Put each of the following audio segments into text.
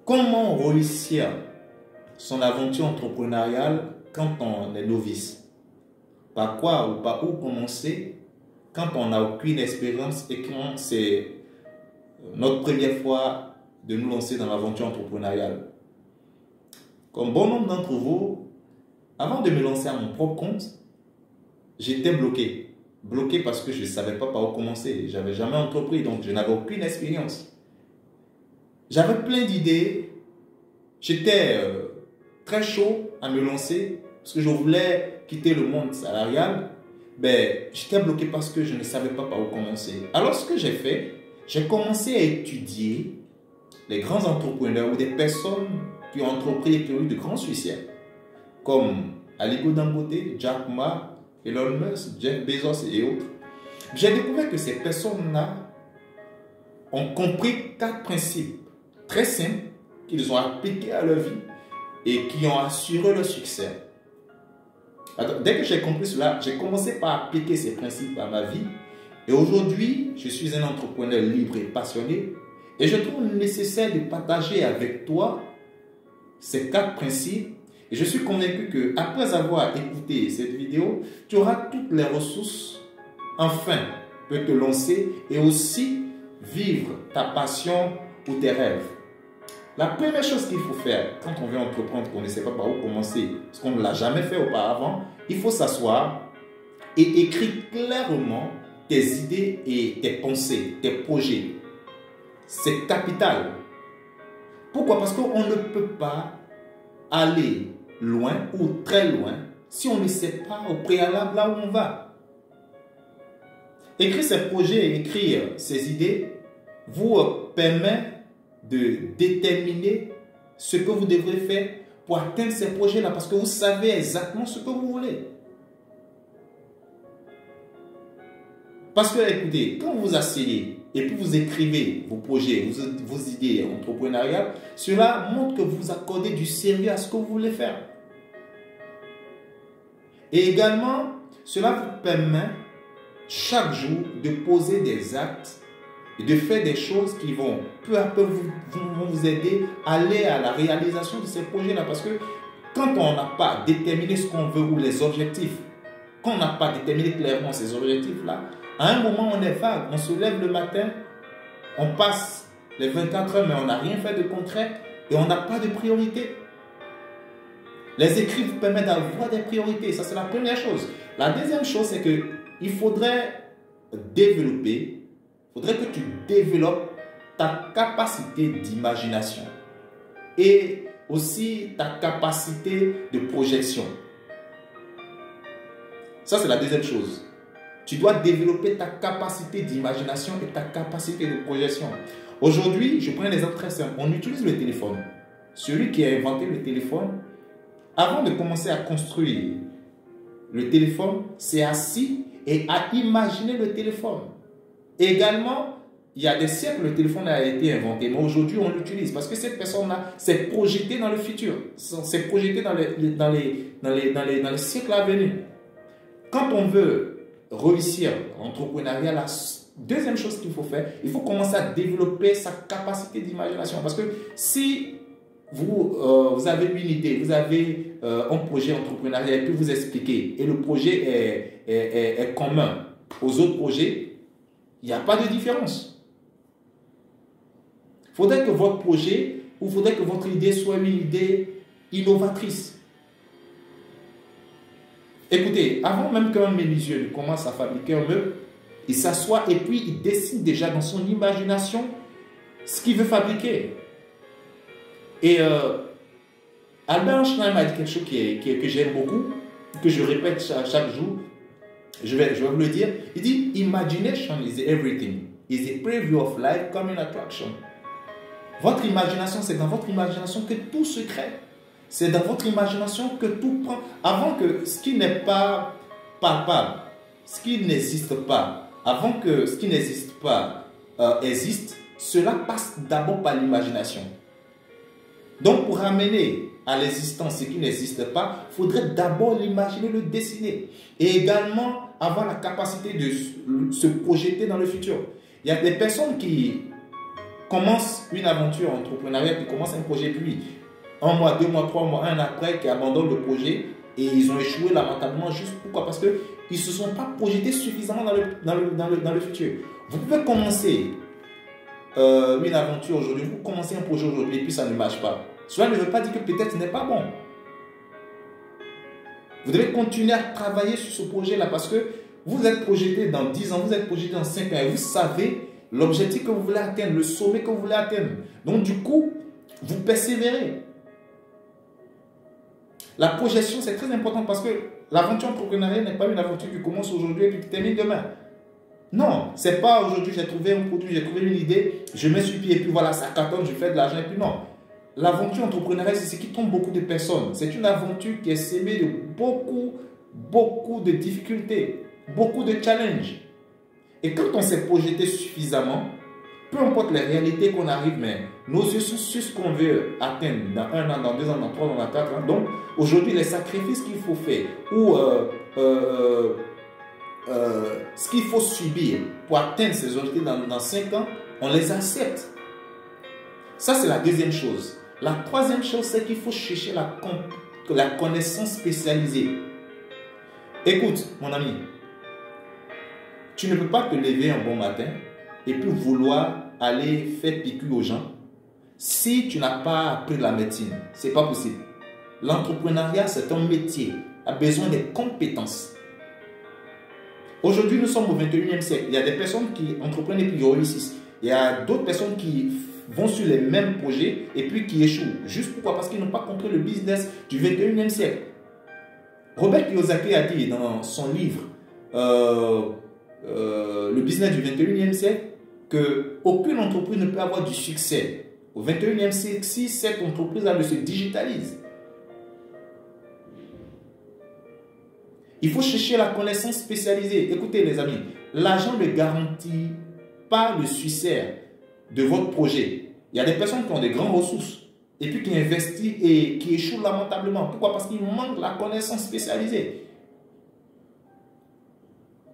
Comment réussir son aventure entrepreneuriale quand on est novice? Par quoi ou par où commencer quand on n'a aucune expérience et quand c'est notre première fois de nous lancer dans l'aventure entrepreneuriale? Comme bon nombre d'entre vous, avant de me lancer à mon propre compte, j'étais bloqué. Bloqué parce que je ne savais pas par où commencer. Je n'avais jamais entrepris, donc je n'avais aucune expérience. J'avais plein d'idées. J'étais très chaud à me lancer parce que je voulais quitter le monde salarial. Mais j'étais bloqué parce que je ne savais pas par où commencer. Alors ce que j'ai fait, j'ai commencé à étudier les grands entrepreneurs ou des personnes qui ont entrepris et qui ont eu de grands succès, comme Aliko Dangote, Jack Ma, Elon Musk, Jeff Bezos et autres. J'ai découvert que ces personnes-là ont compris 4 principes très simples qu'ils ont appliqués à leur vie et qui ont assuré leur succès. Alors, dès que j'ai compris cela, j'ai commencé par appliquer ces principes à ma vie. Et aujourd'hui, je suis un entrepreneur libre et passionné. Et je trouve nécessaire de partager avec toi ces 4 principes. Et je suis convaincu qu'après avoir écouté cette vidéo, tu auras toutes les ressources afin de te lancer et aussi vivre ta passion ou tes rêves. La première chose qu'il faut faire quand on veut entreprendre, qu'on ne sait pas par où commencer, parce qu'on ne l'a jamais fait auparavant, il faut s'asseoir et écrire clairement tes idées et tes pensées, tes projets. C'est capital. Pourquoi? Parce qu'on ne peut pas aller loin ou très loin si on ne sait pas au préalable là où on va. Écrire ces projets, écrire ces idées vous permet de déterminer ce que vous devrez faire pour atteindre ces projets-là parce que vous savez exactement ce que vous voulez. Parce que, écoutez, quand vous vous asseyez et puis vous écrivez vos projets, vos idées entrepreneuriales, cela montre que vous accordez du sérieux à ce que vous voulez faire. Et également, cela vous permet chaque jour de poser des actes et de faire des choses qui vont peu à peu vous aider à aller à la réalisation de ces projets-là. Parce que quand on n'a pas déterminé ce qu'on veut ou les objectifs, quand on n'a pas déterminé clairement ces objectifs-là, à un moment on est vague, on se lève le matin, on passe les 24 heures mais on n'a rien fait de concret et on n'a pas de priorité. Les écrits vous permettent d'avoir des priorités, ça c'est la première chose. La deuxième chose c'est qu'il faudrait développer, que tu développes ta capacité d'imagination et aussi ta capacité de projection. Ça, c'est la deuxième chose. Tu dois développer ta capacité d'imagination et ta capacité de projection. Aujourd'hui, je prends un exemple très simple. On utilise le téléphone. Celui qui a inventé le téléphone, avant de commencer à construire le téléphone, s'est assis et a imaginé le téléphone. Également, il y a des siècles, le téléphone a été inventé, mais aujourd'hui, on l'utilise parce que cette personne-là s'est projetée dans le futur, s'est projetée dans les siècles à venir. Quand on veut réussir l'entrepreneuriat, la deuxième chose qu'il faut faire, il faut commencer à développer sa capacité d'imagination. Parce que si vous avez une idée, vous avez un projet entrepreneurial et puis vous expliquez, et le projet est commun aux autres projets, il n'y a pas de différence. Il faudrait que votre projet ou il faudrait que votre idée soit une idée innovatrice. Écoutez, avant même qu'un menuisier ne commence à fabriquer un meuble, il s'assoit et puis il dessine déjà dans son imagination ce qu'il veut fabriquer. Et Albert Einstein m'a dit quelque chose que j'aime beaucoup, que je répète chaque jour. Je vais vous le dire. Il dit, imagination is everything. Is a preview of life coming attraction. Votre imagination, c'est dans votre imagination que tout se crée. C'est dans votre imagination que tout prend. Avant que ce qui n'est pas palpable, ce qui n'existe pas, avant que ce qui n'existe pas existe, cela passe d'abord par l'imagination. Donc pour ramener à l'existence ce qui n'existe pas, il faudrait d'abord l'imaginer, le dessiner. Et également avoir la capacité de se projeter dans le futur. Il y a des personnes qui commence une aventure entrepreneuriale, qui commence un projet, puis 1 mois, 2 mois, 3 mois, un an après, qui abandonne le projet et ils ont échoué lamentablement. Juste pourquoi? Parce qu'ils ne se sont pas projetés suffisamment dans le futur. Vous pouvez commencer une aventure aujourd'hui, vous commencez un projet aujourd'hui et puis ça ne marche pas. Cela ne veut pas dire que peut-être ce n'est pas bon. Vous devez continuer à travailler sur ce projet-là parce que vous êtes projeté dans 10 ans, vous êtes projeté dans 5 ans et vous savez l'objectif que vous voulez atteindre, le sommet que vous voulez atteindre. Donc du coup, vous persévérez. La projection, c'est très important parce que l'aventure entrepreneuriale n'est pas une aventure qui commence aujourd'hui et puis qui termine demain. Non, c'est pas aujourd'hui j'ai trouvé un produit, j'ai trouvé une idée, je mets sur pied et puis voilà, ça cartonne, je fais de l'argent et puis non. L'aventure entrepreneuriale, c'est ce qui trompe beaucoup de personnes. C'est une aventure qui est semée de beaucoup de difficultés, beaucoup de challenges. Et quand on s'est projeté suffisamment, peu importe les réalités qu'on arrive, mais nos yeux sont sur ce qu'on veut atteindre dans 1 an, dans 2 ans, dans 3 ans, dans 4 ans. Donc, aujourd'hui, les sacrifices qu'il faut faire ou ce qu'il faut subir pour atteindre ces objectifs dans 5 ans, on les accepte. Ça, c'est la deuxième chose. La troisième chose, c'est qu'il faut chercher la connaissance spécialisée. Écoute, mon ami, tu ne peux pas te lever un bon matin et puis vouloir aller faire piqûre aux gens si tu n'as pas appris la médecine. Ce n'est pas possible. L'entrepreneuriat, c'est un métier, a besoin de compétences. Aujourd'hui, nous sommes au 21e siècle. Il y a des personnes qui entreprennent et puis qui réussissent. Il y a d'autres personnes qui vont sur les mêmes projets et puis qui échouent. Juste pourquoi? Parce qu'ils n'ont pas compris le business du 21e siècle. Robert Kiyosaki a dit dans son livre Le business du 21e siècle qu'aucune entreprise ne peut avoir du succès au 21e siècle si cette entreprise-là ne se digitalise. Il faut chercher la connaissance spécialisée. Écoutez les amis, l'argent ne garantit pas le succès de votre projet. Il y a des personnes qui ont des grandes ressources et puis qui investissent et qui échouent lamentablement. Pourquoi? Parce qu'il manque la connaissance spécialisée.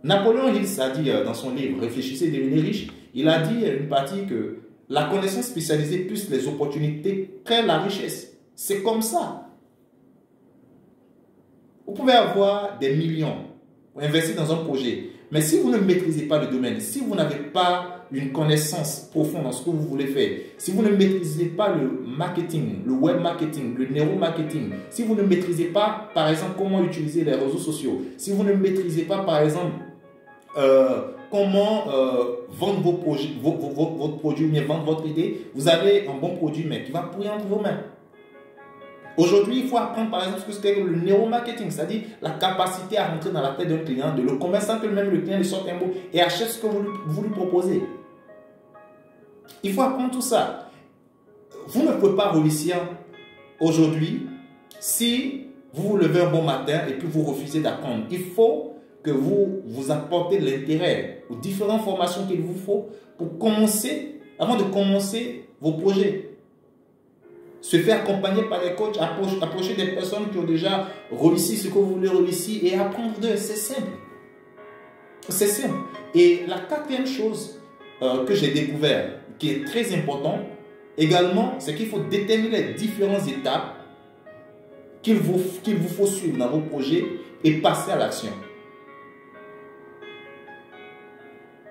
Napoléon Hill a dit dans son livre « Réfléchissez et devenez riche », il a dit une partie que la connaissance spécialisée plus les opportunités crée la richesse. C'est comme ça. Vous pouvez avoir des millions pour investir dans un projet. Mais si vous ne maîtrisez pas le domaine, si vous n'avez pas une connaissance profonde dans ce que vous voulez faire, si vous ne maîtrisez pas le marketing, le web marketing, le neuromarketing, si vous ne maîtrisez pas, par exemple, comment utiliser les réseaux sociaux, si vous ne maîtrisez pas, par exemple, comment vendre votre produit ou bien vendre votre idée, vous avez un bon produit, mais qui va pourrir entre vos mains. Aujourd'hui, il faut apprendre par exemple ce que c'est le neuromarketing, c'est-à-dire la capacité à rentrer dans la tête d'un client, de le convaincre sans que même le client ne sorte un mot et achète ce que vous lui proposez. Il faut apprendre tout ça. Vous ne pouvez pas réussir aujourd'hui si vous vous levez un bon matin et puis vous refusez d'apprendre. Il faut que vous apportez l'intérêt aux différentes formations qu'il vous faut pour commencer, avant de commencer vos projets. Se faire accompagner par des coachs, approcher des personnes qui ont déjà réussi ce que vous voulez réussir et apprendre d'eux. C'est simple. C'est simple. Et la quatrième chose que j'ai découvert, qui est très important également, c'est qu'il faut déterminer les différentes étapes qu'il vous faut suivre dans vos projets et passer à l'action.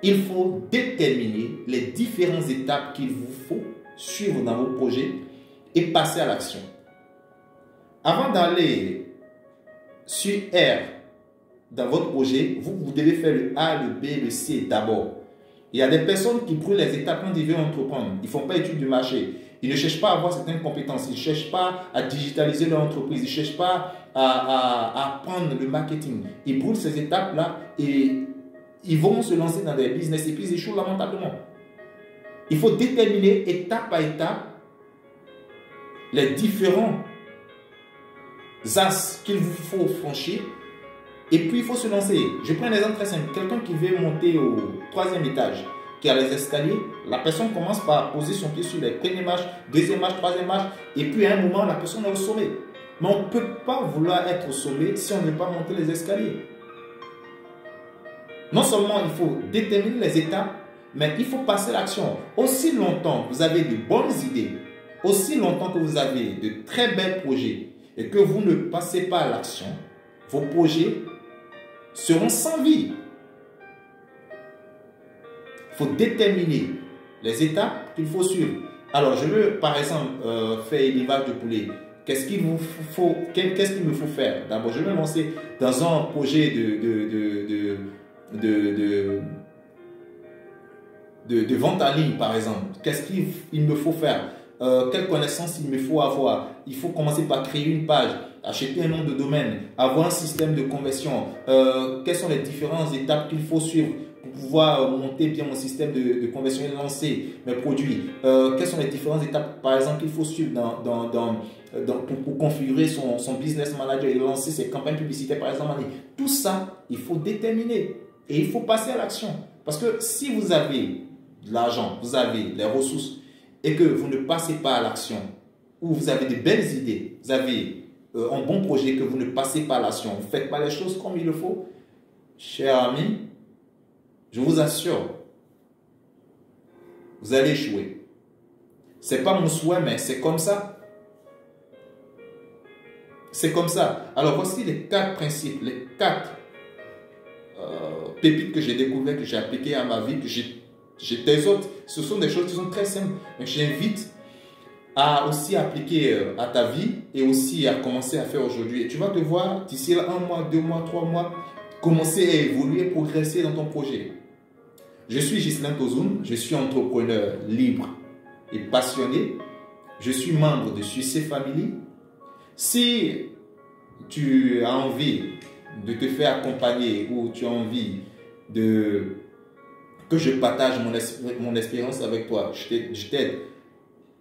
Il faut déterminer les différentes étapes qu'il vous faut suivre dans vos projets et passer à l'action. Avant d'aller sur R dans votre projet, vous devez faire le A, le B, le C d'abord. Il y a des personnes qui brûlent les étapes quand ils veulent entreprendre. Ils ne font pas étude du marché. Ils ne cherchent pas à avoir certaines compétences. Ils ne cherchent pas à digitaliser leur entreprise. Ils ne cherchent pas à apprendre le marketing. Ils brûlent ces étapes-là et ils vont se lancer dans des business et puis ils échouent lamentablement. Il faut déterminer étape par étape les différents as qu'il vous faut franchir et puis il faut se lancer. Je prends un exemple très simple. Quelqu'un qui veut monter au 3e étage, qui a les escaliers, la personne commence par poser son pied sur les premières marches, 2e marche, 3e marche et puis à un moment la personne est au sommet. Mais on ne peut pas vouloir être au sommet si on ne veut pas monter les escaliers. Non seulement il faut déterminer les étapes, Mais il faut passer à l'action. Aussi longtemps que vous avez de bonnes idées, aussi longtemps que vous avez de très bels projets et que vous ne passez pas à l'action, vos projets seront sans vie. Il faut déterminer les étapes qu'il faut suivre. Alors, je veux par exemple faire élevage de poulet. Qu'est-ce qu'il me faut faire? D'abord, je vais me lancer dans un projet de vente en ligne, par exemple. Qu'est-ce qu'il me faut faire? Quelles connaissances il me faut avoir? Il faut commencer par créer une page, acheter un nom de domaine, avoir un système de conversion. Quelles sont les différentes étapes qu'il faut suivre pour pouvoir monter bien mon système de conversion et lancer mes produits? Quelles sont les différentes étapes, par exemple, qu'il faut suivre pour configurer son business manager et lancer ses campagnes publicitaires, par exemple, en ligne? Tout ça, il faut déterminer et il faut passer à l'action. Parce que si vous avez de l'argent, vous avez les ressources et que vous ne passez pas à l'action, ou vous avez de belles idées, vous avez un bon projet que vous ne passez pas à l'action, vous ne faites pas les choses comme il le faut, cher ami, je vous assure, vous allez échouer. Ce n'est pas mon souhait, mais c'est comme ça. C'est comme ça. Alors voici les 4 principes, les 4 pépites que j'ai découvertes, que j'ai appliquées à ma vie, que j'ai des autres. Ce sont des choses qui sont très simples. Mais j'invite à aussi appliquer à ta vie et aussi à commencer à faire aujourd'hui. Et tu vas te voir d'ici là 1 mois, 2 mois, 3 mois, commencer à évoluer, progresser dans ton projet. Je suis Ghislain Tozoum, je suis entrepreneur libre et passionné. Je suis membre de Succès Family. Si tu as envie de te faire accompagner ou tu as envie que je partage mon expérience avec toi, je t'aide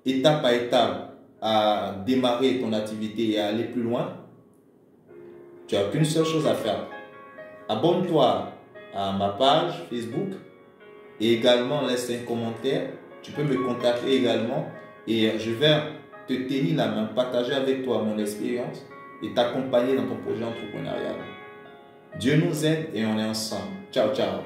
étape par étape à démarrer ton activité et à aller plus loin, tu n'as qu'une seule chose à faire. Abonne-toi à ma page Facebook et également laisse un commentaire. Tu peux me contacter également et je vais te tenir la main, partager avec toi mon expérience et t'accompagner dans ton projet entrepreneurial. Dieu nous aide et on est ensemble. Ciao, ciao.